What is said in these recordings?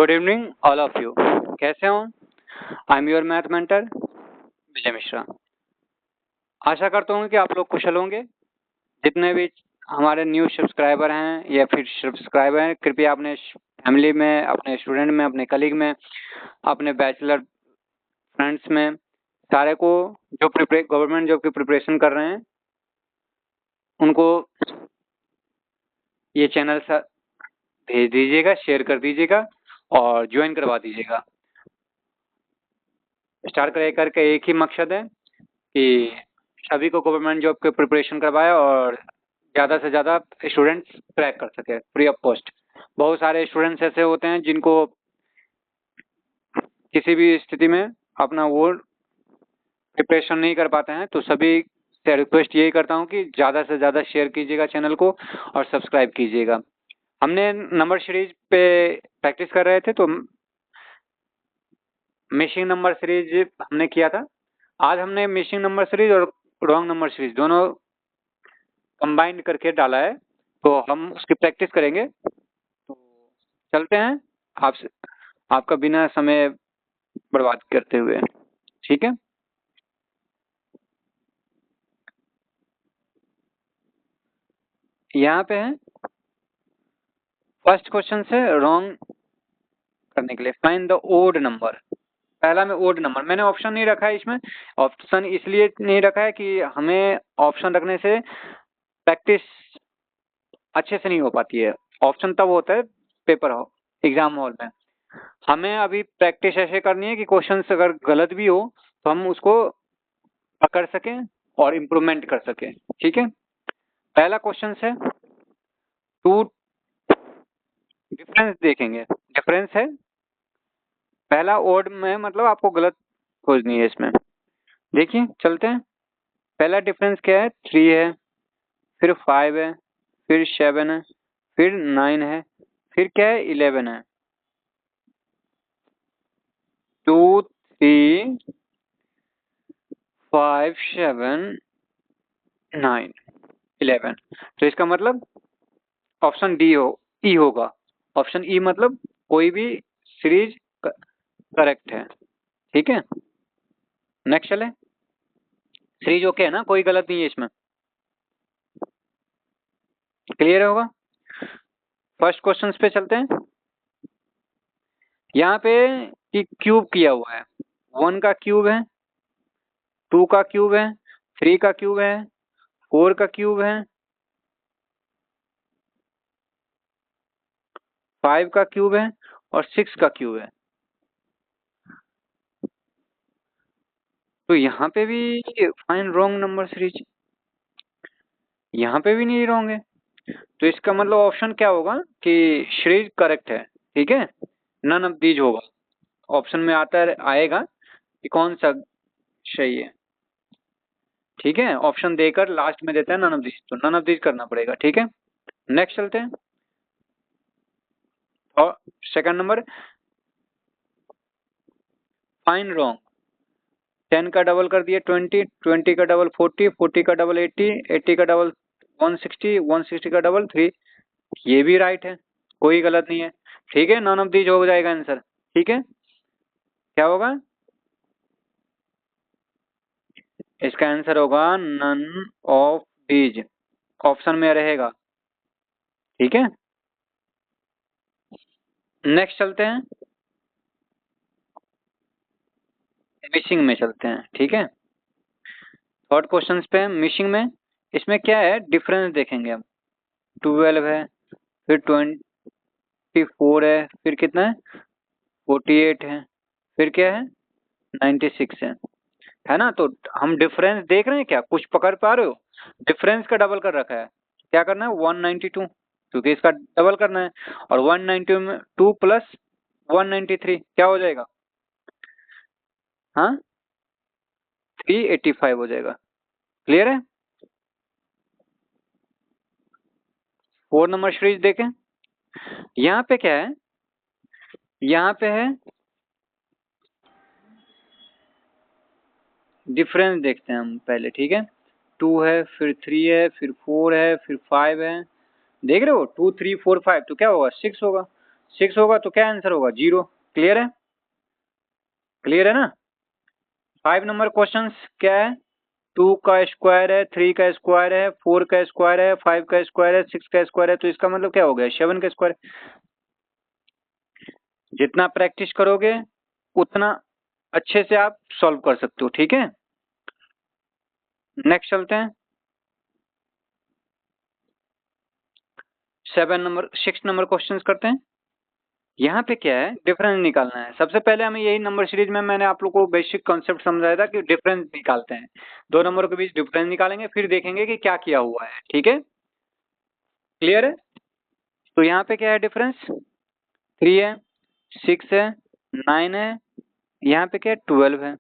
Good evening all of you. कैसे हो? I am your math mentor Vijay Mishra. आशा करता हूँ कि आप लोग कुशल होंगे। जितने भी हमारे न्यू सब्सक्राइबर हैं या फिर सब्सक्राइबर हैं, कृपया अपने फैमिली में, अपने स्टूडेंट में, अपने कलीग में, अपने बैचलर फ्रेंड्स में, सारे को जो गवर्नमेंट जॉब की प्रिपरेशन कर रहे हैं उनको ये चैनल भेज दीजिएगा, शेयर कर दीजिएगा और ज्वाइन करवा दीजिएगा। स्टार्ट करके एक ही मकसद है कि सभी को गवर्नमेंट जॉब के प्रिपरेशन करवाए और ज़्यादा से ज़्यादा स्टूडेंट्स क्रैक कर सके फ्री ऑफ कॉस्ट। बहुत सारे स्टूडेंट्स ऐसे होते हैं जिनको किसी भी स्थिति में अपना वो प्रिपरेशन नहीं कर पाते हैं, तो सभी से रिक्वेस्ट यही करता हूँ कि ज़्यादा से ज़्यादा शेयर कीजिएगा चैनल को और सब्सक्राइब कीजिएगा। हमने नंबर सीरीज पे प्रैक्टिस कर रहे थे, तो मिसिंग नंबर सीरीज हमने किया था। आज हमने मिसिंग नंबर सीरीज और रॉन्ग नंबर सीरीज दोनों कंबाइंड करके डाला है, तो हम उसकी प्रैक्टिस करेंगे। तो चलते हैं आपसे, आपका बिना समय बर्बाद करते हुए, ठीक है? यहाँ पे है फर्स्ट क्वेश्चन से रॉन्ग करने के लिए फाइंड द ओड नंबर। पहला में ओड नंबर मैंने ऑप्शन नहीं रखा है इसमें। ऑप्शन इसलिए नहीं रखा है कि हमें ऑप्शन रखने से प्रैक्टिस अच्छे से नहीं हो पाती है। ऑप्शन तब होता है पेपर हो, एग्जाम हॉल में। हमें अभी प्रैक्टिस ऐसे करनी है कि क्वेश्चन अगर गलत भी हो तो हम उसको पकड़ सकें और इम्प्रूवमेंट कर सकें, ठीक है? पहला क्वेश्चन है टू, डिफरेंस देखेंगे। डिफरेंस है पहला ओड में, मतलब आपको गलत खोजनी है इसमें। देखिए चलते हैं। पहला डिफरेंस क्या है? 3 है, फिर 5 है, फिर 7 है, फिर 9 है, फिर क्या है? 11 है। 2 3 5 7 9 11। तो इसका मतलब ऑप्शन डी ई होगा। ऑप्शन ई मतलब कोई भी सीरीज करेक्ट है, ठीक है? नेक्स्ट चले। सीरीज ओके है ना, कोई गलत नहीं है इसमें, क्लियर होगा? फर्स्ट क्वेश्चन पे चलते हैं। यहाँ पे कि क्यूब किया हुआ है, 1 का क्यूब है, 2 का क्यूब है, 3 का क्यूब है, 4 का क्यूब है, 5 का क्यूब है और 6 का क्यूब है। तो यहाँ पे भी फाइंड रॉन्ग नंबर सीरीज, यहाँ पे भी नहीं रॉन्ग है। तो इसका मतलब ऑप्शन क्या होगा कि सीरीज करेक्ट है, ठीक है? नन ऑफ दीज होगा। ऑप्शन में आएगा कि कौन सा सही है, ठीक है? ऑप्शन देकर लास्ट में देता है नन ऑफ दीज, तो नन ऑफ दीज करना पड़ेगा, ठीक है? नेक्स्ट चलते हैं। और सेकंड नंबर फाइंड रॉन्ग। 10 का डबल कर दिया 20, 20 का डबल 40, 40 का डबल 80, 80 का डबल 160, 160 का डबल 3। ये भी राइट है, कोई गलत नहीं है, ठीक है? नन ऑफ दीज हो जाएगा आंसर, ठीक है? क्या होगा इसका आंसर? होगा नन ऑफ दीज, ऑप्शन में रहेगा, ठीक है? नेक्स्ट चलते हैं, मिसिंग में चलते हैं, ठीक है? थर्ड क्वेश्चन पे मिसिंग में, इसमें क्या है? डिफरेंस देखेंगे हम। 12 है, फिर 24 है, फिर कितना है? 48 है, फिर क्या है? 96 है ना? तो हम डिफरेंस देख रहे हैं, क्या कुछ पकड़ पा रहे हो? डिफरेंस का डबल कर रखा है। क्या करना है? 192, क्योंकि इसका डबल करना है। और 192 प्लस 193 क्या हो जाएगा? हाँ, 385 हो जाएगा। क्लियर है? 4 नंबर सीरीज देखें। यहाँ पे क्या है? यहाँ पे है डिफरेंस, देखते हैं हम पहले, ठीक है? 2 है, फिर 3 है, फिर 4 है, फिर 5 है। देख रहे हो? 2 3 4 5, तो क्या होगा? 6 होगा। 6 होगा तो क्या आंसर होगा? 0। क्लियर है? क्लियर है ना? 5 नंबर क्वेश्चन क्या है? 2 का स्क्वायर है, 3 का स्क्वायर है, 4 का स्क्वायर है, 5 का स्क्वायर है, 6 का स्क्वायर है, तो इसका मतलब क्या हो गया? 7 का स्क्वायर। जितना प्रैक्टिस करोगे उतना अच्छे से आप सॉल्व कर सकते हो। ठीक है, नेक्स्ट चलते हैं। 6 नंबर क्वेश्चन करते हैं। यहाँ पे क्या है? डिफरेंस निकालना है। सबसे पहले हमें यही नंबर सीरीज में मैंने आप लोग को बेसिक कॉन्सेप्ट समझाया था कि डिफरेंस निकालते हैं, दो नंबरों के बीच डिफरेंस निकालेंगे, फिर देखेंगे कि क्या किया हुआ है। ठीक है, क्लियर है? तो यहाँ पे क्या है? डिफरेंस 3 है, 6 है, 9 है, यहाँ पे क्या है? 12 है।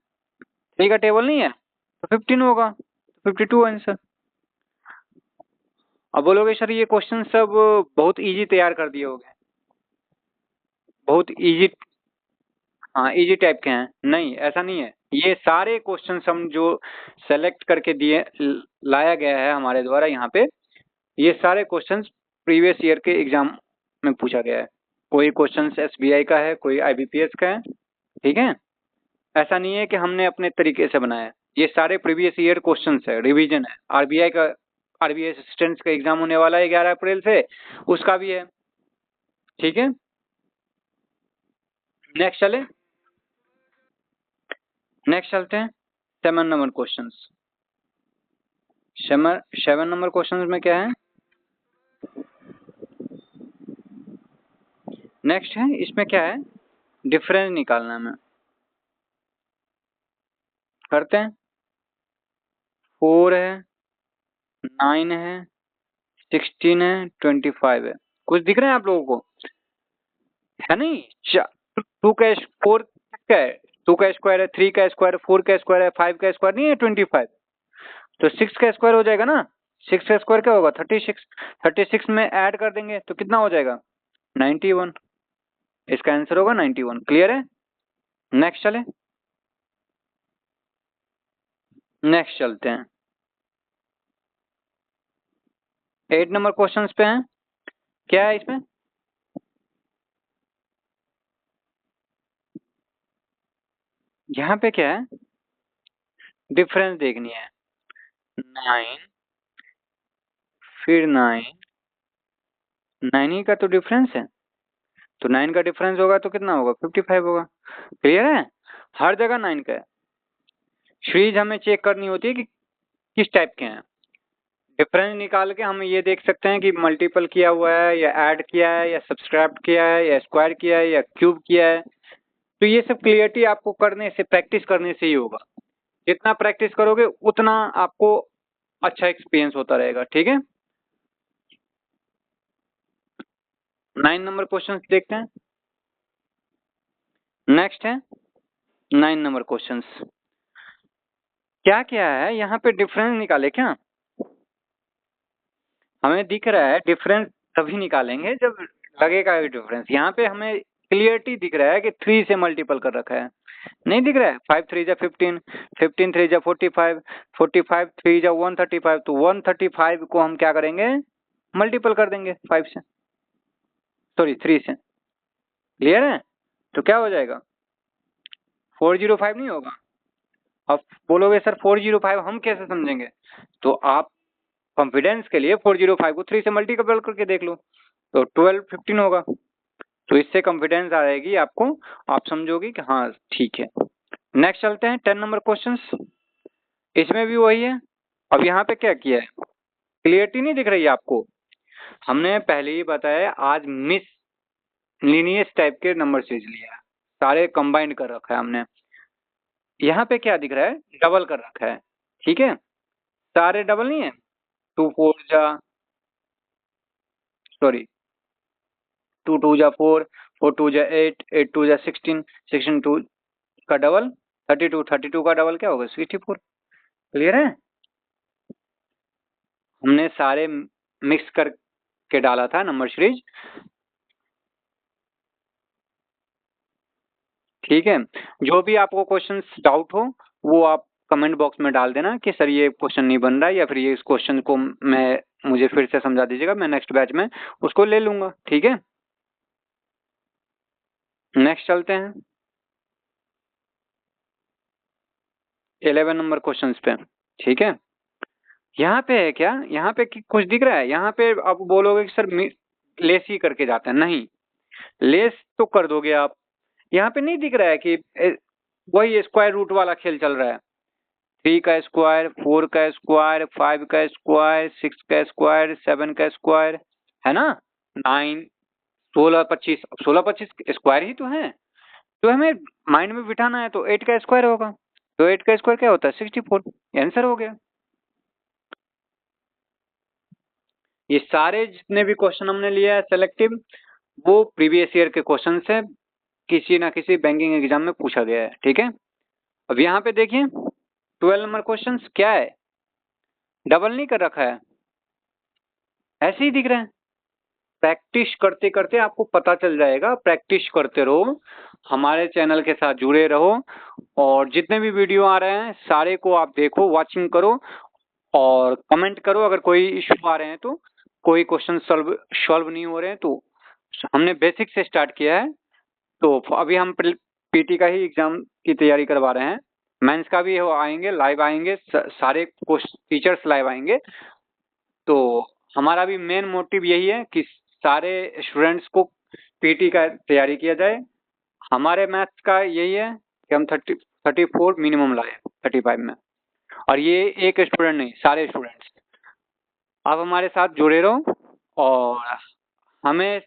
3 का टेबल नहीं है तो 15 होगा, 52 आंसर। अब बोलोगे सर ये क्वेश्चन सब बहुत इजी तैयार कर दिए होंगे, बहुत इजी। हाँ, इजी टाइप के हैं। नहीं, ऐसा नहीं है। ये सारे क्वेश्चन हम जो सेलेक्ट करके दिए लाया गया है हमारे द्वारा यहाँ पे, ये सारे क्वेश्चंस प्रीवियस ईयर के एग्जाम में पूछा गया है। कोई क्वेश्चंस एसबीआई का है, कोई आईबीपीएस का है। ठीक है, ऐसा नहीं है कि हमने अपने तरीके से बनाया है। ये सारे प्रीवियस ईयर क्वेश्चंस है, रिवीजन है। आरबीआई का, आरबीआई असिस्टेंट का एग्जाम होने वाला है 11 अप्रैल से, उसका भी है। ठीक है, नेक्स्ट चले। नेक्स्ट चलते हैं 7 नंबर क्वेश्चंस। 7 नंबर क्वेश्चंस में क्या है? नेक्स्ट है, इसमें क्या है? डिफरेंस निकालना है। हमें करते हैं। 4 है, 9 है, 16 है, 25 है। कुछ दिख रहा है आप लोगों को? है नहीं? 2 का 4 का है, 2 का स्क्वायर है, 3 का स्क्वायर है, 4 का स्क्वायर है, 5 का स्क्वायर नहीं है 25। तो 6 का स्क्वायर हो जाएगा ना। 6 का स्क्वायर क्या होगा? 36। 36 में ऐड कर देंगे तो कितना हो जाएगा? 91। इसका आंसर होगा 91। क्लियर है? नेक्स्ट चले। नेक्स्ट चलते हैं। 8 नंबर क्वेश्चन पे हैं। क्या है इसमें? यहाँ पे क्या है? डिफरेंस देखनी है। 9, फिर 9, 9 ही का तो डिफरेंस है, तो 9 का डिफरेंस होगा तो कितना होगा? 55 होगा। क्लियर है? हर जगह 9 का है। सीरीज हमें चेक करनी होती है कि किस टाइप के हैं। डिफरेंस निकाल के हम ये देख सकते हैं कि मल्टीपल किया हुआ है, या ऐड किया है, या सब्सट्रैक्ट किया है, या स्क्वायर किया है, या क्यूब किया है। तो ये सब क्लियरिटी आपको करने से, प्रैक्टिस करने से ही होगा। जितना प्रैक्टिस करोगे उतना आपको अच्छा एक्सपीरियंस होता रहेगा। ठीक है, 9 नंबर क्वेश्चन देखते हैं। नेक्स्ट है 9 नंबर क्वेश्चन। क्या क्या है यहाँ पे? डिफरेंस निकाले क्या? हमें दिख रहा है डिफरेंस तभी निकालेंगे जब लगेगा डिफरेंस। यहाँ पे हमें क्लियरिटी दिख रहा है कि 3 से मल्टीपल कर रखा है। नहीं दिख रहा है? 5 3 जा 15, 15 3 जा 45, 45 3 जा 135। तो 135 को हम क्या करेंगे? मल्टीपल कर देंगे 5 से, सॉरी 3 से। क्लियर है? तो क्या हो जाएगा? 405 नहीं होगा। अब बोलोगे सर 405 हम कैसे समझेंगे? तो आप कॉन्फिडेंस के लिए 405 को 3 से मल्टीपल करके देख लो, तो 1215 होगा। तो इससे कॉन्फिडेंस आ जाएगी आपको, आप समझोगे कि हाँ ठीक है। नेक्स्ट चलते हैं 10 नंबर क्वेश्चंस। इसमें भी वही है। अब यहाँ पे क्या किया है? क्लियरिटी नहीं दिख रही है आपको? हमने पहले ही बताया, आज मिस लीनियस टाइप के नंबर सीरीज लिया है, सारे कंबाइंड कर रखा है हमने। यहाँ पे क्या दिख रहा है? डबल कर रखा है। ठीक है, सारे डबल नहीं है। 2 4 जा, सॉरी 2 2 जा 4, 4 2 जा 8, 8 2 जा 16, 16 2 का डबल 32, 32 का डबल क्या होगा? 64। क्लियर है? हमने सारे मिक्स करके डाला था नंबर सीरीज। ठीक है, जो भी आपको क्वेश्चन डाउट हो वो आप कमेंट बॉक्स में डाल देना कि सर ये क्वेश्चन नहीं बन रहा है, या फिर ये इस क्वेश्चन को मैं मुझे फिर से समझा दीजिएगा, मैं नेक्स्ट बैच में उसको ले लूंगा। ठीक है। नेक्स्ट चलते हैं 11 नंबर क्वेश्चन पे। ठीक है, यहाँ पे है क्या, यहाँ पे कुछ दिख रहा है? यहाँ पे आप बोलोगे कि सर लेस ही करके जाते हैं, नहीं, लेस तो कर दोगे आप। यहाँ पे नहीं दिख रहा है कि वही स्क्वायर रूट वाला खेल चल रहा है, 3 का स्क्वायर, 4 का स्क्वायर, 5 का स्क्वायर, 6 का स्क्वायर, 7 का स्क्वायर, है ना, 9, 16, 25, 16, 25 स्क्वायर ही तो है। तो हमें माइंड में बिठाना है, तो 8 का स्क्वायर होगा, तो 8 का स्क्वायर क्या होता है? 64। आंसर हो गया। ये सारे जितने भी क्वेश्चन हमने लिया है सेलेक्टिव, वो प्रीवियस ईयर के क्वेश्चन है, किसी ना किसी बैंकिंग एग्जाम में पूछा गया है। ठीक है, अब यहाँ पे देखिए 12 नंबर क्वेश्चन क्या है, डबल नहीं कर रखा है, ऐसे ही दिख रहा है। प्रैक्टिस करते करते आपको पता चल जाएगा, प्रैक्टिस करते रहो, हमारे चैनल के साथ जुड़े रहो, और जितने भी वीडियो आ रहे हैं सारे को आप देखो, वॉचिंग करो, और कमेंट करो अगर कोई इश्यू आ रहे हैं, तो कोई क्वेश्चन सॉल्व नहीं हो रहे हैं तो। हमने बेसिक से स्टार्ट किया है, तो अभी हम पीटी का ही एग्जाम की तैयारी करवा रहे हैं, मेंस का भी वो आएंगे, लाइव आएंगे, सारे टीचर्स लाइव आएंगे। तो हमारा भी मेन मोटिव यही है कि सारे स्टूडेंट्स को पीटी का तैयारी किया जाए। हमारे मैथ्स का यही है कि हम 34 मिनिमम लाए 35 में, और ये एक स्टूडेंट नहीं, सारे स्टूडेंट्स। आप हमारे साथ जुड़े रहो, और हमें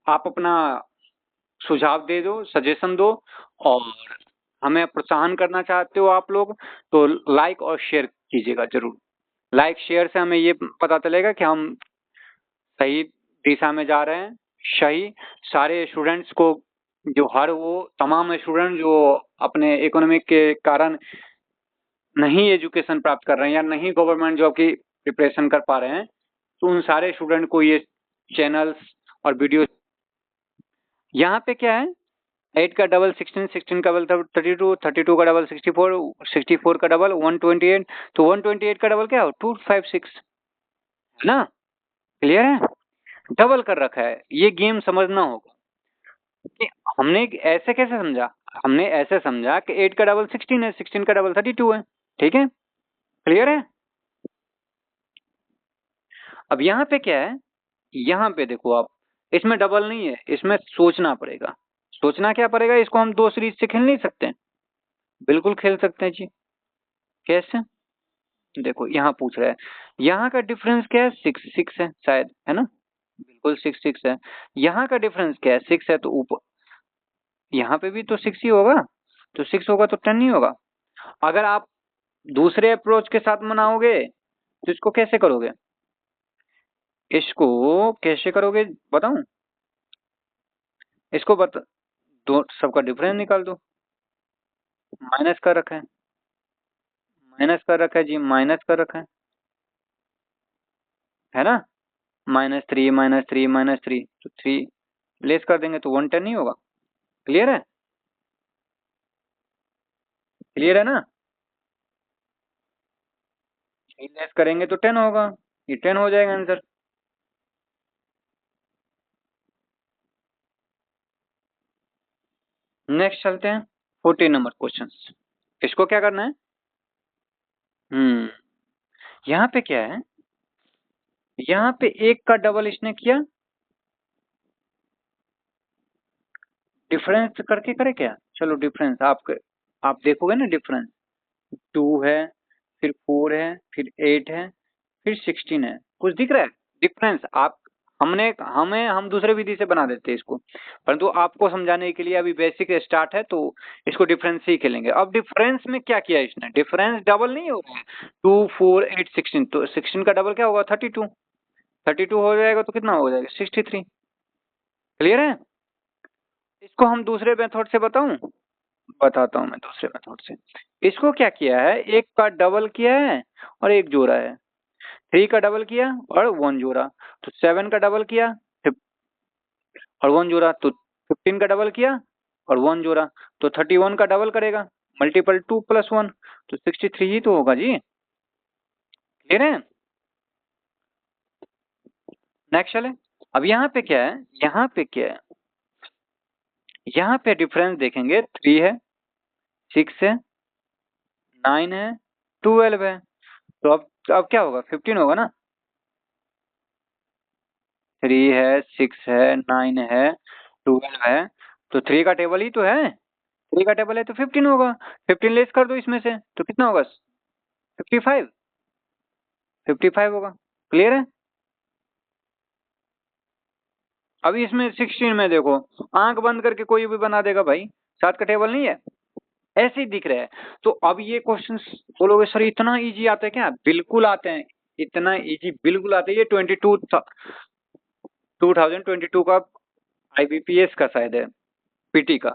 आप अपना सुझाव दे दो, सजेशन दो, और हमें प्रोत्साहन करना चाहते हो आप लोग तो लाइक और शेयर कीजिएगा जरूर। लाइक शेयर से हमें ये पता चलेगा कि हम सही दिशा में जा रहे हैं। सही सारे स्टूडेंट्स को, जो हर वो तमाम स्टूडेंट जो अपने इकोनॉमिक के कारण नहीं एजुकेशन प्राप्त कर रहे हैं या नहीं गवर्नमेंट जॉब की प्रिपरेशन कर पा रहे हैं, तो उन सारे स्टूडेंट को ये चैनल्स और वीडियो। यहाँ पे क्या है, 8 का डबल 16, 16 का डबल 32, 32 का डबल 64, 64 का डबल 128, तो 128 का डबल क्या हो 256, है ना, क्लियर है? डबल कर रखा है, ये गेम समझना होगा कि हमने ऐसे कैसे समझा, हमने ऐसे समझा कि 8 का डबल 16 है, 16 का डबल 32 है। ठीक है, क्लियर है? अब यहाँ पे क्या है, यहाँ पे देखो आप, इसमें डबल नहीं है, इसमें सोचना पड़ेगा। सोचना क्या पड़ेगा, इसको हम दो सीरीज से खेल नहीं सकते? बिल्कुल खेल सकते हैं जी। कैसे? देखो यहाँ पूछ रहा है, यहाँ का डिफरेंस क्या है, 6 6 है शायद, है ना, बिल्कुल 6 6 है। यहाँ का डिफरेंस क्या है, 6 है, तो ऊपर यहाँ पे भी तो 6 ही होगा, तो 6 होगा तो 10 नहीं होगा। अगर आप दूसरे अप्रोच के साथ मनाओगे तो इसको कैसे करोगे, इसको कैसे करोगे बताऊं? इसको बता दो, सबका डिफरेंस निकाल दो। माइनस कर रखा है, माइनस कर रखा है जी, माइनस कर रखा है ना, -3 -3 -3, तो 3 लेस कर देंगे तो 110 नहीं होगा। क्लियर है? क्लियर है ना? 3 लेस करेंगे तो 10 होगा, ये 10 हो जाएगा आंसर। नेक्स्ट चलते हैं 14 नंबर क्वेश्चन। इसको क्या करना है, यहाँ पे क्या है, यहाँ पे 1 का डबल इसने किया, डिफरेंस करके करे क्या, चलो डिफरेंस आप देखोगे ना, डिफरेंस 2 है, फिर 4 है, फिर 8 है, फिर 16 है, कुछ दिख रहा है डिफरेंस? आप हम दूसरे विधि से बना देते हैं इसको, परंतु आपको समझाने के लिए अभी बेसिक स्टार्ट है, तो इसको डिफरेंस से ही खेलेंगे। अब डिफरेंस में क्या किया इसने, डिफरेंस डबल नहीं हो रहा है, 2 4 8 16, तो 16 का डबल क्या होगा 32, 32 हो जाएगा तो कितना हो जाएगा 63। क्लियर है? इसको हम दूसरे मेथड से बताऊं, बताता हूं मैं दूसरे मेथड से। इसको क्या किया है, 1 का डबल किया है और 1 जोड़ा है, 3 का डबल किया और 1 जोड़ा, तो 7 का डबल किया और 1 जोड़ा, तो 15 का डबल किया और 1 जोड़ा, तो 31 का डबल करेगा, मल्टीपल 2 + 1, तो 63 ही तो होगा जी। क्लियर है? नेक्स्ट चले। अब यहाँ पे क्या है, यहाँ पे क्या है, यहाँ पे डिफरेंस देखेंगे 3 है, 6 है, 9 है, 12 है। तो अब क्या होगा, 15 होगा ना। 3 है, 6 है, 9 है, 12 है। तो 3 का टेबल ही तो है, 3 का टेबल है तो 15 होगा। 15 लेस कर दो इसमें से तो कितना होगा, 55। 55 होगा। क्लियर है। अभी इसमें 16 में देखो, आंख बंद करके कोई भी बना देगा भाई, 7 का टेबल नहीं है, ऐसे ही दिख रहा है। तो अब ये क्वेश्चन बोलोगे सर इतना इजी आता है क्या, बिल्कुल आते हैं, इतना इजी बिल्कुल आते हैं। ये 2022 का आईबीपीएस का शायद है, पीटी का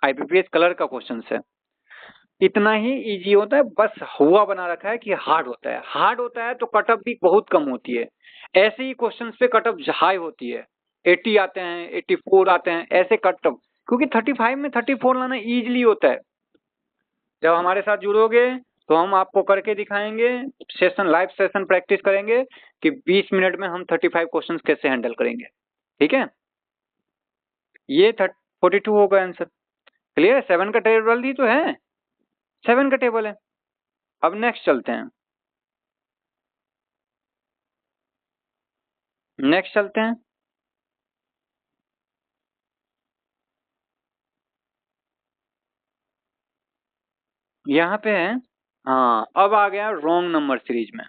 आईबीपीएस कलर का क्वेश्चन है। इतना ही इजी होता है, बस हुआ बना रखा है कि हार्ड होता है। हार्ड होता है तो कटअप भी बहुत कम होती है। ऐसे ही क्वेश्चंस पे कटअप हाई होती है, 80 आते हैं, 84 आते हैं, ऐसे कटअप। क्योंकि 35 में 34 लाना इजीली होता है। जब हमारे साथ जुड़ोगे तो हम आपको करके दिखाएंगे, सेशन लाइव सेशन प्रैक्टिस करेंगे कि 20 मिनट में हम 35 क्वेश्चंस कैसे हैंडल करेंगे। ठीक है, ये 42 होगा आंसर। क्लियर है। 7 का टेबल ही तो है, 7 का टेबल है। अब नेक्स्ट चलते हैं, नेक्स्ट चलते हैं। यहाँ पे है, हाँ अब आ गया रॉन्ग नंबर सीरीज में।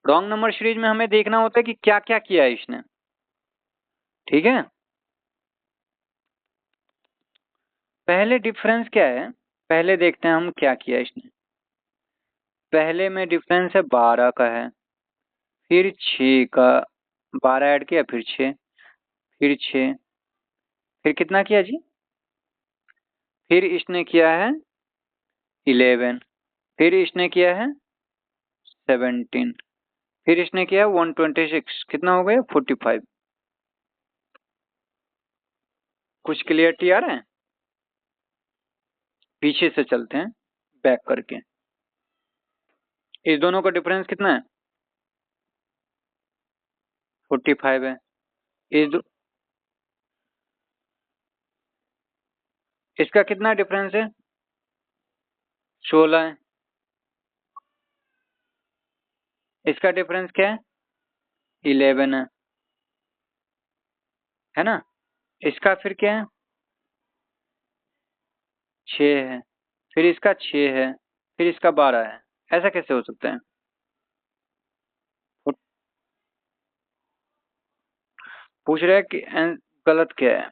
रॉन्ग नंबर सीरीज में हमें देखना होता है कि क्या क्या किया है इसने। ठीक है, पहले डिफरेंस क्या है, पहले देखते हैं हम क्या किया इसने। पहले में डिफरेंस है 12 का है, फिर 6 का, 12 ऐड किया, फिर 6, फिर 6, फिर कितना किया जी, फिर इसने किया है 11, फिर इसने किया है 17, फिर इसने किया है 126, कितना हो गया 45। कुछ क्लियरिटी आ रहा है। पीछे से चलते हैं बैक करके, इस दोनों का डिफरेंस कितना है, 45 है। इस इसका कितना डिफरेंस है, 16 है। इसका डिफरेंस क्या है, 11 है ना। इसका फिर क्या है, 6 है, फिर इसका 6 है, फिर इसका 12 है। ऐसा कैसे हो सकता है। वो पूछ रहा है कि गलत क्या है।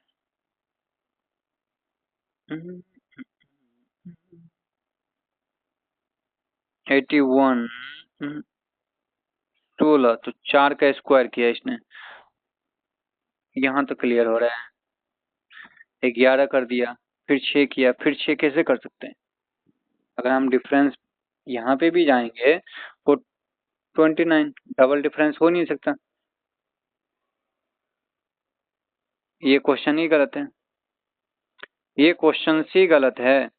81, 16 तो 4 का स्क्वायर किया इसने, यहाँ तो क्लियर हो रहा है। 11 कर दिया, फिर 6 किया, फिर 6 कैसे कर सकते हैं। अगर हम डिफरेंस यहाँ पे भी जाएंगे तो 29, डबल डिफरेंस हो नहीं सकता। ये क्वेश्चन ही गलत है, ये क्वेश्चन ही गलत है।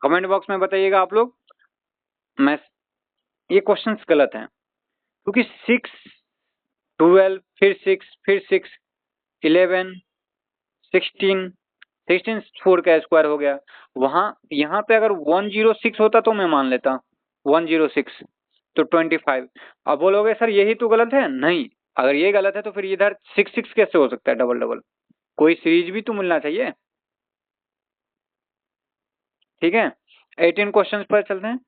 कमेंट बॉक्स में बताइएगा आप लोग। मैं ये क्वेश्चन गलत है, क्योंकि 6, 12, फिर 6, फिर 6, 11, 16, 16 4 का स्क्वायर हो गया। वहां यहाँ पे अगर 106 होता तो मैं मान लेता, 106 तो 25। अब बोलोगे सर यही तो गलत है, नहीं। अगर ये गलत है तो फिर इधर 6 कैसे हो सकता है डबल डबल, कोई सीरीज भी तो मिलना चाहिए। ठीक है, 18 क्वेश्चन पर चलते हैं,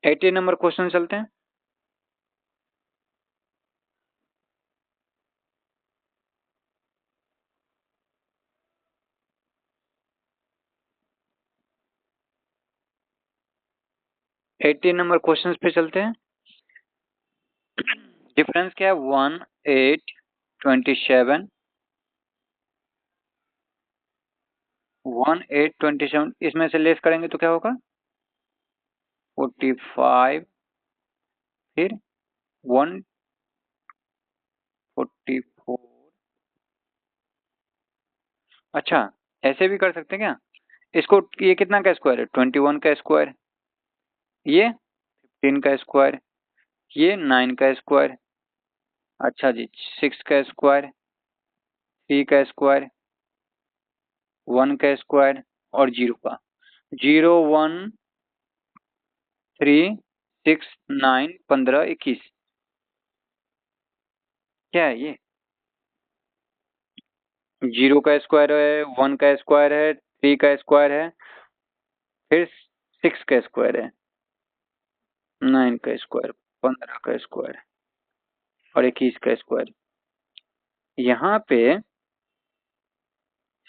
18 नंबर क्वेश्चन चलते हैं। 18 नंबर क्वेश्चन पे चलते हैं। डिफरेंस क्या है, 1, 8, 27, 1, 8, 27, इसमें से लेस करेंगे तो क्या होगा 45, फिर 144। अच्छा, ऐसे भी कर सकते हैं क्या इसको, ये कितना का स्क्वायर है 21 का स्क्वायर, ये 15 का स्क्वायर, ये 9 का स्क्वायर, अच्छा जी 6 का स्क्वायर, 3 का स्क्वायर, 1 का स्क्वायर और 0 का। 0 1 3 6 9 15 21। क्या है ये? 0 का स्क्वायर है, 1 का स्क्वायर है, 3 का स्क्वायर है, फिर 6 का स्क्वायर है, 9 का स्क्वायर, 15 का स्क्वायर और 21 का स्क्वायर। यहाँ पे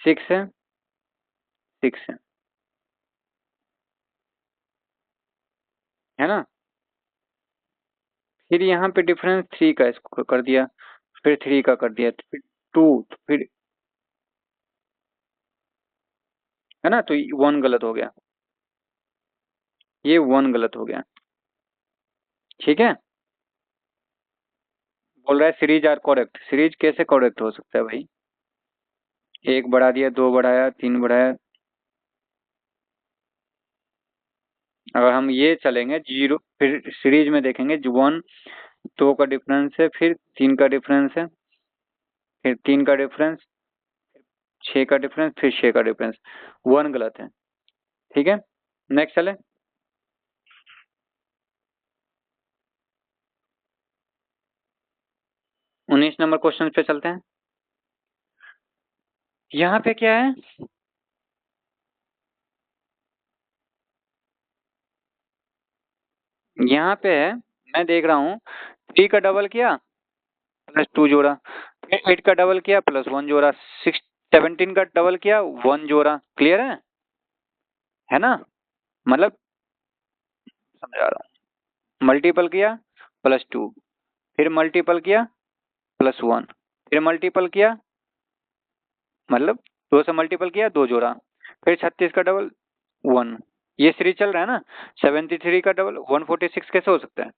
6 है, 6 है ना। फिर यहाँ पे डिफरेंस 3 का कर दिया, फिर 3 का कर दिया, फिर 2, फिर है ना। तो 1 गलत हो गया, ये 1 गलत हो गया। ठीक है, बोल रहा है सीरीज आर करेक्ट। सीरीज कैसे करेक्ट हो सकता है भाई? 1 बढ़ा दिया, 2 बढ़ाया, 3 बढ़ाया। अगर हम ये चलेंगे 0, फिर सीरीज में देखेंगे 1 2 का डिफरेंस है, फिर 3 का डिफरेंस है, फिर 3 का डिफरेंस, 6 का डिफरेंस, फिर 6 का डिफरेंस। 1 गलत है। ठीक है, नेक्स्ट चले। 19 नंबर क्वेश्चन पे चलते हैं। यहाँ पे क्या है? यहाँ पे है, मैं देख रहा हूँ 3 का डबल किया प्लस 2 जोड़ा, फिर 8 का डबल किया प्लस 1 जोड़ा, 17 का डबल किया 1 जोड़ा। क्लियर है ना। मतलब समझा रहा हूँ, मल्टीपल किया प्लस 2, फिर मल्टीपल किया प्लस 1, फिर मल्टीपल किया, मतलब 2 से मल्टीपल किया 2 जोड़ा, फिर 36 का डबल 1। ये सीरीज चल रहा है ना। 73 का डबल 146 कैसे हो सकता है?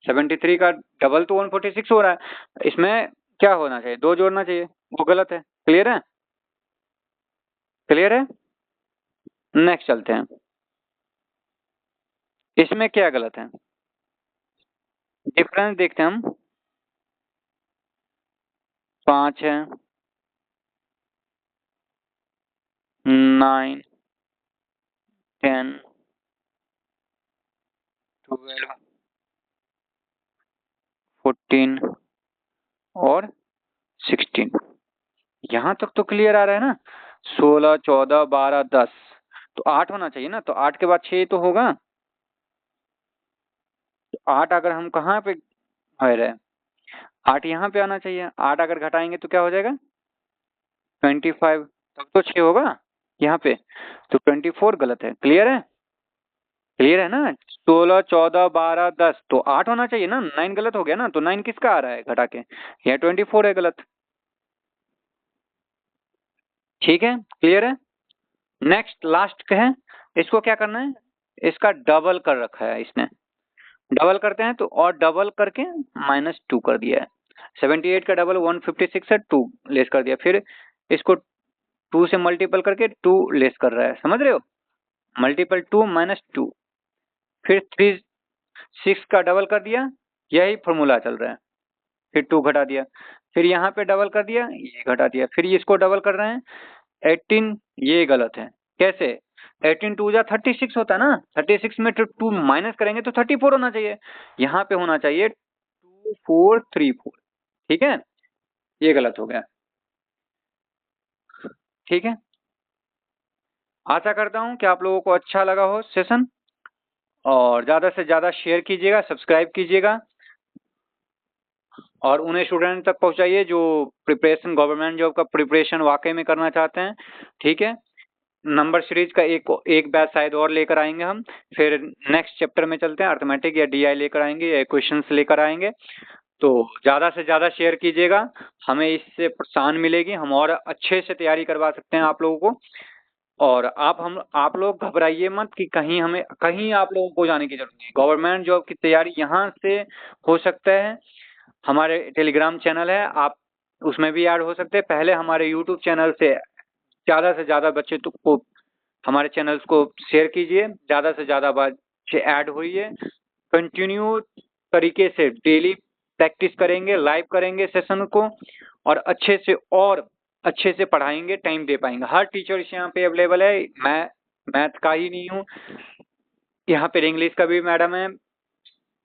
73 का डबल तो 146 हो रहा है। इसमें क्या होना चाहिए? 2 जोड़ना चाहिए, वो गलत है। क्लियर है? क्लियर है। नेक्स्ट चलते हैं। इसमें क्या गलत है? डिफरेंस देखते हैं हम। 5 है, 9 10 12 14 और 16। यहाँ तक तो क्लियर आ रहा है ना। 16 14 12 10, तो 8 होना चाहिए ना। तो 8 के बाद 6 तो होगा। तो 8 अगर हम कहाँ पे आ रहे हैं, 8 यहाँ पे आना चाहिए। 8 अगर घटाएंगे तो क्या हो जाएगा? 25। तब तो 6 होगा यहाँ पे। तो 24 गलत है। क्लियर है? क्लियर है ना। 16 14 12 10, तो 8 होना चाहिए ना। 9 गलत हो गया ना। तो 9 किसका आ रहा है घटा के? यहाँ 24 है गलत। ठीक है, क्लियर है। नेक्स्ट लास्ट का है, इसको क्या करना है? इसका डबल कर रखा है इसने। डबल करते हैं तो, और डबल करके -2 कर दिया है। 78 का डबल 156 है, 2 लेस कर दिया। फिर इसको 2 से मल्टीपल करके 2 लेस कर रहा है। समझ रहे हो? मल्टीपल 2 -2, फिर 3 6 का डबल कर दिया। यही फॉर्मूला चल रहा है। फिर 2 घटा दिया, फिर यहाँ पे डबल कर दिया, ये घटा दिया, फिर इसको डबल कर रहे हैं 18। ये गलत है। कैसे? 18 2 जा 36 होता है ना। 36 में 2 माइनस करेंगे तो 34 होना चाहिए। यहाँ पे होना चाहिए 2434। ठीक है, ये गलत हो गया। ठीक है, आशा करता हूँ कि आप लोगों को अच्छा लगा हो सेशन, और ज़्यादा से ज़्यादा शेयर कीजिएगा, सब्सक्राइब कीजिएगा, और उन्हें स्टूडेंट तक पहुंचाइए जो प्रिपरेशन, गवर्नमेंट जॉब का प्रिपरेशन वाकई में करना चाहते हैं। ठीक है, नंबर सीरीज का एक बैच शायद और लेकर आएंगे हम। फिर नेक्स्ट चैप्टर में चलते हैं, अर्थमेटिक या डीआई लेकर आएंगे या क्वेश्चंस लेकर आएंगे। तो ज़्यादा से ज़्यादा शेयर कीजिएगा, हमें इससे प्रोत्साहन मिलेगी, हम और अच्छे से तैयारी करवा सकते हैं आप लोगों को। और आप लोग घबराइए मत कि कहीं आप लोगों को जाने की जरूरत नहीं है। गवर्नमेंट जॉब की तैयारी यहाँ से हो सकता है। हमारे टेलीग्राम चैनल है, आप उसमें भी ऐड हो सकते हैं। पहले हमारे यूट्यूब चैनल से ज़्यादा बच्चे को हमारे चैनल्स को शेयर कीजिए, ज़्यादा से ज़्यादा बच्चे ऐड होइए। कंटिन्यू तरीके से डेली प्रैक्टिस करेंगे, लाइव करेंगे सेशन को, और अच्छे से और अच्छे से पढ़ाएंगे, टाइम दे पाएंगे। हर टीचर यहाँ पे अवेलेबल है। मैं मैथ का ही नहीं हूँ, यहाँ पे इंग्लिश का भी मैडम है,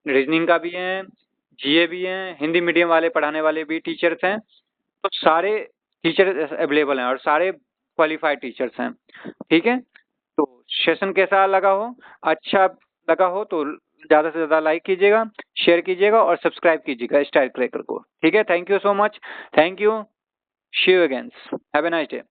रीजनिंग का भी है, जीए भी है, हिंदी मीडियम वाले पढ़ाने वाले भी टीचर्स हैं। तो सारे टीचर अवेलेबल हैं और सारे क्वालिफाइड टीचर्स हैं। ठीक है, तो सेशन कैसा लगा हो, अच्छा लगा हो तो ज़्यादा से ज़्यादा लाइक कीजिएगा, शेयर कीजिएगा और सब्सक्राइब कीजिएगा स्टाइल क्रैकर को। ठीक है, thank you so much, thank you, see you again, have a nice day.